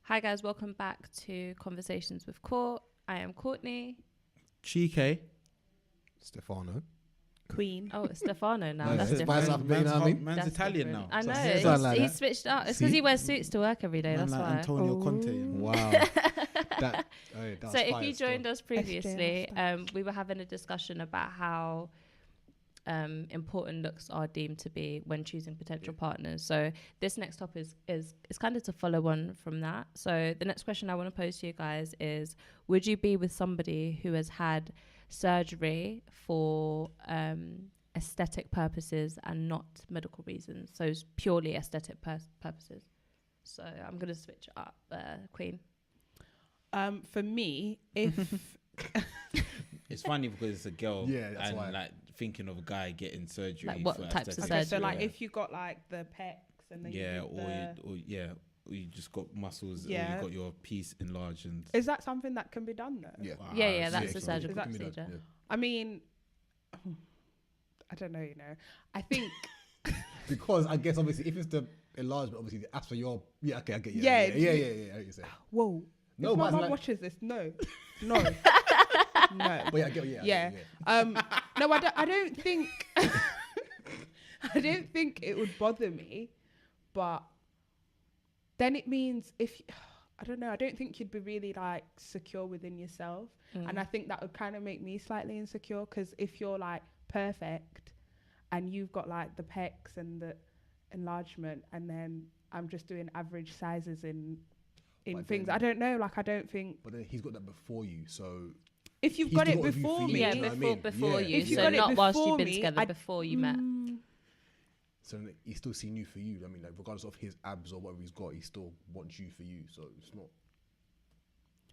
Hi guys, welcome back to Conversations with Court. I am Courtney. Chike. Stefano. Queen. Oh, it's Stefano now. No, That's it's different. Man's, you know what I mean? Man's That's Italian different. now. I know. Something like He's that. switched up. It's See? because he wears suits to work every day. Man That's like why. Antonio Conte. Wow. that So was if fire you still. joined us previously, SJR we were having a discussion about how important looks are deemed to be when choosing potential partners. So this next topic is kind of to follow on from that. So the next question I want to pose to you guys is, would you be with somebody who has had surgery for aesthetic purposes and not medical reasons? So it's purely aesthetic purposes. So I'm going to switch up, Queen. For me, if It's funny because it's a girl. Yeah, that's and why. like thinking of a guy getting surgery. Like what for types of aesthetic. so like surgery. if you got like the pecs and then Yeah, you did or you just got muscles, or Yeah. you got your piece enlarged, and is that something that can be done though? Yeah. Wow, Yeah, that's sick. the so surgical it can be done, procedure. yeah. I mean, I don't know. I think Because I guess obviously if it's the enlargement, obviously as for your I get you. Yeah, Yeah. I get you saying. whoa. No, if my but mum like, watches this, no. No. but yeah, I get you. Yeah. No, I don't think I don't think it would bother me, but then it means if I don't know, I don't think you'd be really like secure within yourself, and I think that would kind of make me slightly insecure, because if you're like perfect and you've got like the pecs and the enlargement, and then I'm just doing average sizes in But things, then- I don't know, like I don't think But then he's got that before you, so if you've He's got it got a view before for you, me, Yeah, do you know what I before mean? you. If you So got it not whilst you've before been me, together, before you met. so then he's still seen you for you. I mean, like regardless of his abs or whatever he's got, he still wants you for you. So it's not.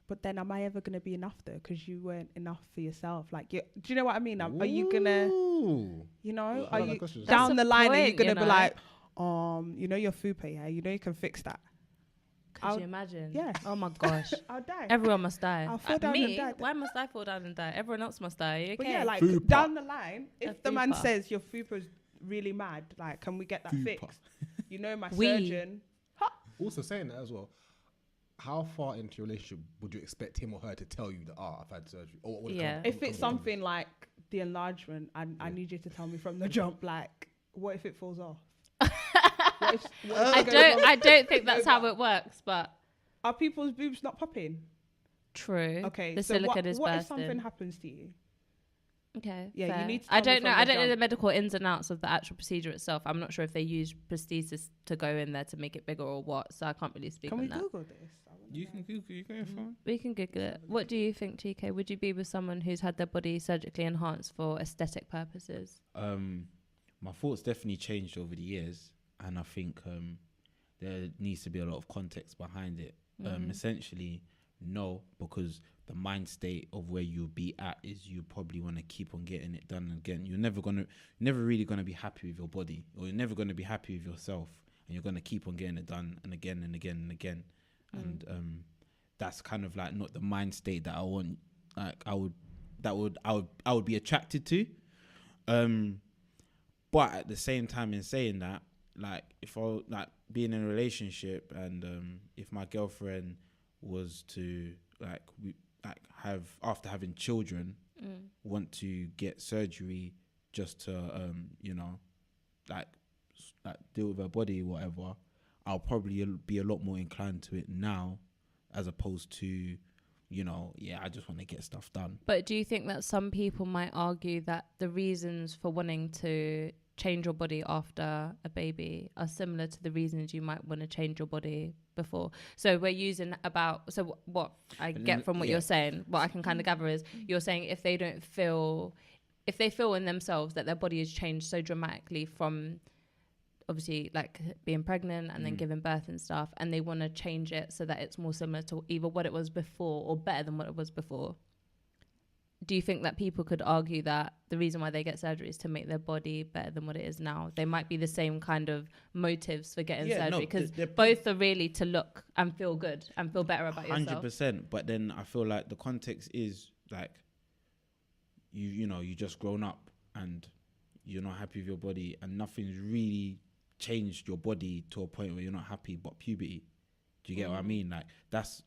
But then, am I ever going to be enough though? Because you weren't enough for yourself. Like, do you know what I mean? Are you gonna, Ooh. you know, I are like that you question. down That's the a line? Are you point, gonna you be know? like, you know, your fupa, yeah, you know, you can fix that. Could I'll- you imagine? yeah. Oh my gosh. I'll die. Everyone must die. I'll fall down and me? die. Why must I fall down and die? Everyone else must die. Are you okay? But yeah, like Fupa. down the line, A if the man fupa. says your fupa's really mad, like, can we get that Fupa. fixed? You know, my We- surgeon. Also saying that as well. How far into your relationship would you expect him or her to tell you that I've had surgery? Or what would it Yeah. come- If come- it's come- something like the enlargement, I need you to tell me from the jump. Like, what if it falls off? What if I it goes wrong? don't think that's how it works, but Are people's boobs not popping? true. Okay, The so silicone is what if bursting. something happens to you? Okay. Yeah, you fair. need to I tell me don't know. from I the don't know the jump. medical ins and outs of the actual procedure itself. I'm not sure if they use prosthesis to go in there to make it bigger or what. So I can't really speak Can on we that. Google this? I wanna You know. can Google. You can phone. We can Google it. What do you think, TK? Would you be with someone who's had their body surgically enhanced for aesthetic purposes? My thoughts definitely changed over the years, and I think there needs to be a lot of context behind it. Essentially, no, because the mind state of where you'll be at is you probably want to keep on getting it done again. You're never really gonna be happy with your body, or you're never gonna be happy with yourself, and you're gonna keep on getting it done and again and again and again. And that's kind of like not the mind state that I want. Like I would be attracted to. But at the same time, in saying that, like if I like being in a relationship and if my girlfriend was to have after having children want to get surgery just to like deal with her body or whatever, I'll probably be a lot more inclined to it now as opposed to I just want to get stuff done. But do you think that some people might argue that the reasons for wanting to change your body after a baby are similar to the reasons you might want to change your body before? So we're using what I get from what you're saying, what I can kind of gather is you're saying if they feel in themselves that their body has changed so dramatically from obviously like being pregnant and then giving birth and stuff, and they want to change it so that it's more similar to either what it was before or better than what it was before. Do you think that people could argue that the reason why they get surgery is to make their body better than what it is now? They might be the same kind of motives for getting surgery, because both are really to look and feel good and feel better about yourself. 100%. But then I feel like the context is like you just grown up and you're not happy with your body and nothing's really changed your body to a point where you're not happy but puberty. Do you get what I mean? Like that's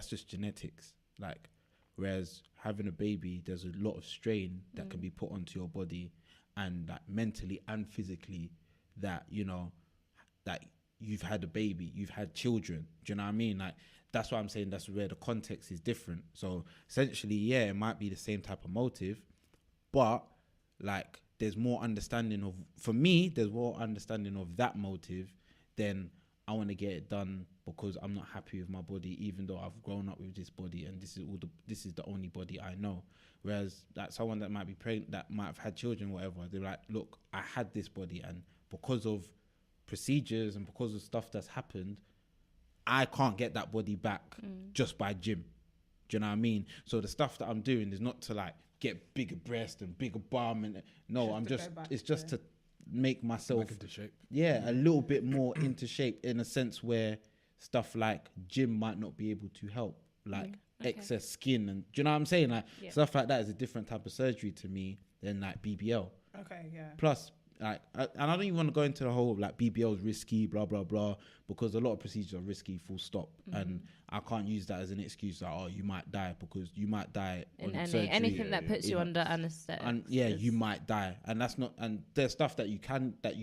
just genetics. Like, whereas having a baby, there's a lot of strain that can be put onto your body, and like mentally and physically, that, you know, that you've had a baby, you've had children. Do you know what I mean? Like, that's why I'm saying that's where the context is different. So essentially, yeah, it might be the same type of motive, but like there's more understanding of, for me, there's more understanding of that motive than I want to get it done because I'm not happy with my body, even though I've grown up with this body and this is the only body I know. Whereas that someone that might be pregnant, that might have had children, whatever, they're like, look, I had this body, and because of procedures and because of stuff that's happened, I can't get that body back just by gym. Do you know what I mean? So the stuff that I'm doing is not to like get bigger breast and bigger bum, and no, it's just to make myself back into shape. Yeah, a little bit more into shape, in a sense where stuff like gym might not be able to help, like excess skin, and do you know what I'm saying? Like stuff like that is a different type of surgery to me than like BBL. Okay, yeah. Plus, like, and I don't even want to go into the whole like BBL is risky, blah blah blah, because a lot of procedures are risky, full stop, and I can't use that as an excuse like, oh, you might die, because you might die in on surgery. anything that puts you under anesthetic. And you might die, and that's not. And there's stuff that you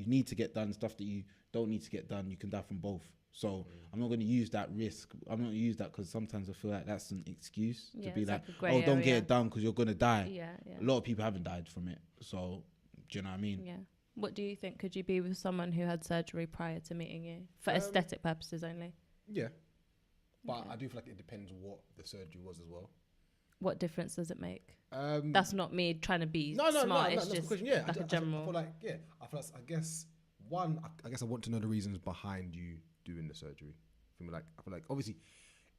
need to get done, stuff that you don't need to get done. You can die from both. So I'm not going to use that risk. I'm not going to use that because sometimes I feel like that's an excuse to be like oh, don't get it done because you're going to die. Yeah. A lot of people haven't died from it. So do you know what I mean? Yeah. What do you think? Could you be with someone who had surgery prior to meeting you for aesthetic purposes only? Yeah, but I do feel like it depends what the surgery was as well. What difference does it make? That's not me trying to be smart. It's just like a general. I feel like, I guess I want to know the reasons behind you doing the surgery. I feel like obviously,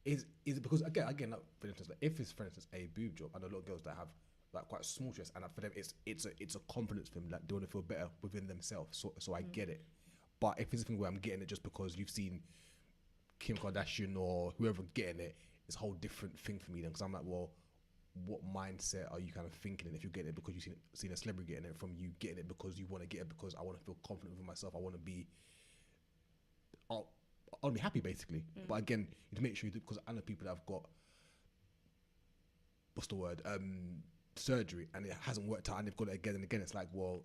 is it because again, like, for instance, like, if it's for instance a boob job, I know a lot of girls that have like quite small chests, and for them it's a confidence thing, like they want to feel better within themselves. So I get it, but if it's a thing where I'm getting it just because you've seen Kim Kardashian or whoever getting it, it's a whole different thing for me then, because I'm like, well, what mindset are you kind of thinking? And if you're getting it because you've seen a celebrity getting it, from you getting it because you want to get it because I want to feel confident with myself, I want to be I'll be happy basically. But again, you have to make sure you do, because I know people that have got surgery and it hasn't worked out and they've got it again and again. It's like, well,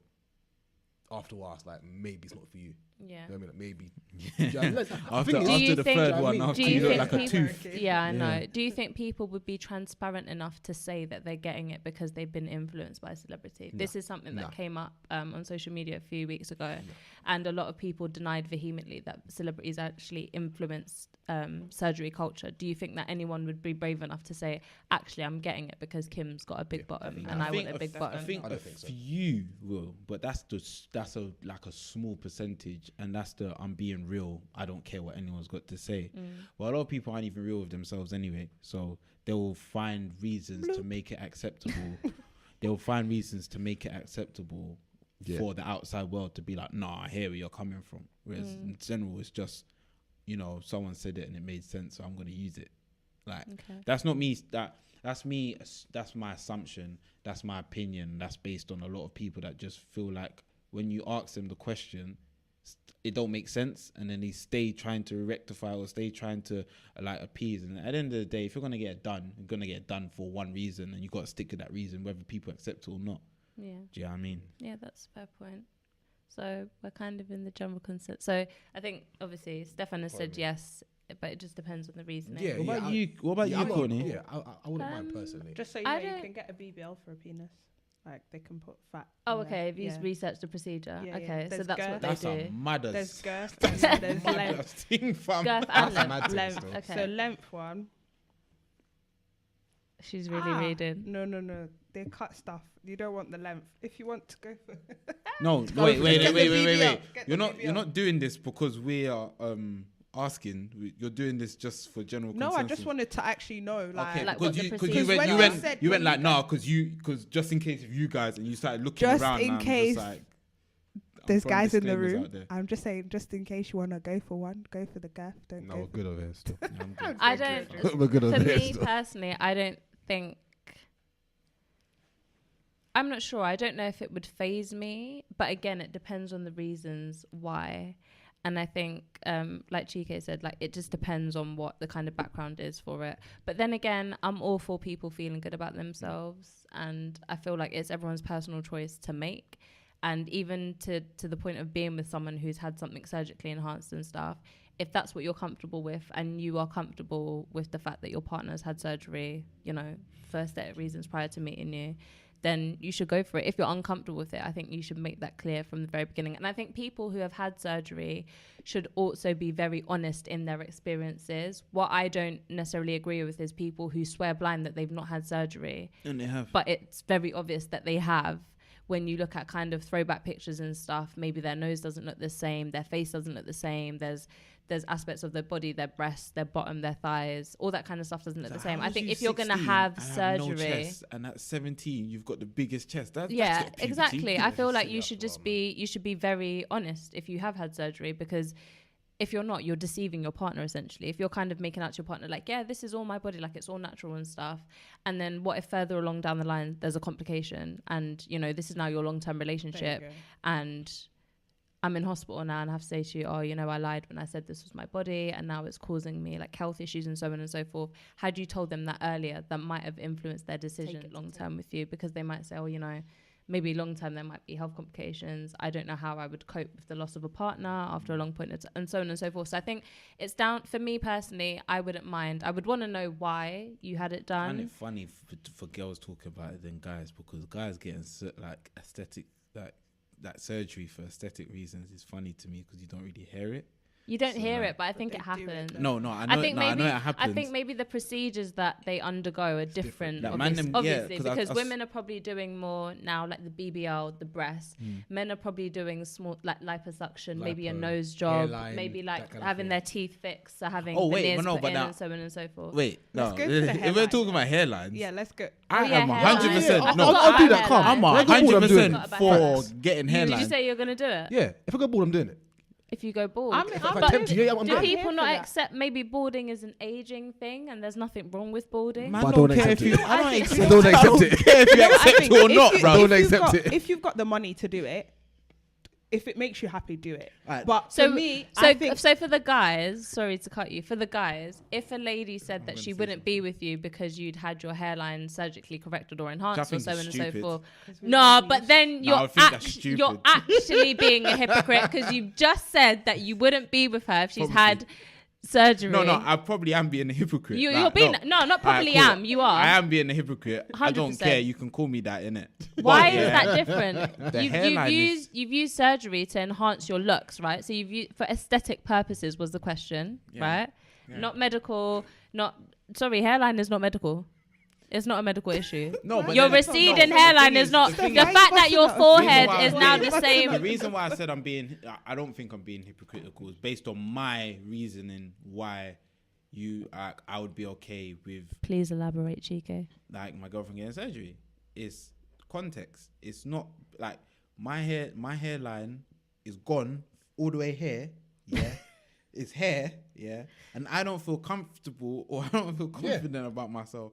after a while, it's like maybe it's not for you. Yeah. You know what I mean? Like maybe. After the third one, after you look like a tooth. Yeah, I know. Do you think people would be transparent enough to say that they're getting it because they've been influenced by a celebrity? No. This is something that came up on social media a few weeks ago, and a lot of people denied vehemently that celebrities actually influenced surgery culture. Do you think that anyone would be brave enough to say, actually, I'm getting it because Kim's got a big bottom and I want a big bottom? I think a few will, but that's like a small percentage, and that's the I'm being real, I don't care what anyone's got to say. Well, a lot of people aren't even real with themselves anyway, so they will find reasons to make it acceptable. They'll find reasons to make it acceptable for the outside world to be like, nah, I hear where you're coming from. Whereas in general, it's just, you know, someone said it and it made sense, so I'm going to use it. Like, that's not me. That's me. That's my assumption. That's my opinion. That's based on a lot of people that just feel like when you ask them the question, it don't make sense, and then they stay trying to rectify or stay trying to like appease. And at the end of the day, if you're gonna get it done, you're gonna get it done for one reason, and you got to stick to that reason, whether people accept it or not. Yeah. Do you know what I mean? Yeah, that's a fair point. So we're kind of in the general concept. So I think obviously Stefan has said yes, but it just depends on the reasoning. Yeah. What about you, Courtney? Yeah, I wouldn't mind personally. Just so you know, you can get a BBL for a penis. Like they can put fat. Oh, okay. Have you researched the procedure? Yeah, okay, yeah. so that's what they do. There's girth and then there's length. Girth and length. Length. Okay. So length one. She's really reading. No. They cut stuff. You don't want the length. If you want to go for. No, wait. You're not doing this because we are asking. You're doing this just for general consensus. No, I just wanted to actually know, like, okay, like because you went like nah, because just in case of you guys, and you started looking just around. In now, case just like, there's guys in the room. I'm just saying, just in case you want to go for one, go for the girth. Don't no, go. we're good over here still. I don't. We're good over For here me still. personally, I don't think. I'm not sure. I don't know if it would faze me, but again, it depends on the reasons why. And I think, like Chike said, like it just depends on what the kind of background is for it. But then again, I'm all for people feeling good about themselves, and I feel like it's everyone's personal choice to make. And even to the point of being with someone who's had something surgically enhanced and stuff, if that's what you're comfortable with, and you are comfortable with the fact that your partner's had surgery, you know, for aesthetic reasons prior to meeting you, then you should go for it. If you're uncomfortable with it, I think you should make that clear from the very beginning. And I think people who have had surgery should also be very honest in their experiences. What I don't necessarily agree with is people who swear blind that they've not had surgery. And they have. But it's very obvious that they have. When you look at kind of throwback pictures and stuff, maybe their nose doesn't look the same, their face doesn't look the same, there's aspects of their body, their breasts, their bottom, their thighs, all that kind of stuff doesn't look the same. I think if you're going to have surgery, no chest, and at 17 you've got the biggest chest, that's exactly. I feel like you should just you should be very honest if you have had surgery, because if you're not, you're deceiving your partner essentially. If you're kind of making out to your partner like, yeah, this is all my body, like it's all natural and stuff, and then what if further along down the line there's a complication, and you know this is now your long-term relationship, and I'm in hospital now and I have to say to you, oh, you know, I lied when I said this was my body and now it's causing me like health issues and so on and so forth. Had you told them that earlier, that might have influenced their decision long term with you, because they might say, oh, you know, maybe long term there might be health complications. I don't know how I would cope with the loss of a partner after a long point and so on and so forth. So I think it's down, for me personally, I wouldn't mind. I would want to know why you had it done. I find it funny for girls talking about it than guys, because guys getting like aesthetic, that surgery for aesthetic reasons is funny to me because you don't really hear it. You don't hear it, but I think it happens. No, I know it happens. I think maybe the procedures that they undergo are different. Like obviously, because women are probably doing more now, like the BBL, the breast. Men are probably doing small, like liposuction, maybe a nose job, hairline, maybe like having their teeth fixed, so having veneers put in and so on and so forth. Wait, no. If we're talking about hairlines, yeah, let's go. I am hairline. 100%. No, I'll do that. Calm. I'm If I go bald, I'm doing 100% it. for getting hairline. Did you say you're gonna do it? Yeah, if I go bald, I'm doing it. If you go bald, If I tempt you, I'm do doing it. people not accept maybe balding is an aging thing and there's nothing wrong with balding? Man, But I don't don't care accept if you. it. I don't accept. Don't accept it. care if you accept it or not, bro. Don't accept it. If you've got the money to do it, if it makes you happy, do it. Right. But So for me, so I think so for the guys, sorry to cut you. For the guys, if a lady said that she wouldn't be with you because you'd had your hairline surgically corrected or enhanced or think so is on and so stupid. forth, no, but then I think that's stupid. you're actually being a hypocrite, because you've just said that you wouldn't be with her if she's had surgery. No, I probably am being a hypocrite. You're being not probably Alright, cool. am. You are. I am being a hypocrite. I don't 100%. care. You can call me that, innit? Why But, is yeah. that different? You've used surgery to enhance your looks, right? So you've used for aesthetic purposes was the question, right? Yeah. Not medical. Hairline is not medical. It's not a medical issue. No, but your then- receding no, hairline the is not. thing The is- fact that your forehead is now the The same. reason why I said I don't think I'm being hypocritical is based on my reasoning why I would be okay with Please elaborate, Chike. like my girlfriend getting surgery. It's context. It's not like my hairline is gone all the way here. Yeah. It's hair, yeah, and I don't feel comfortable or I don't feel confident about myself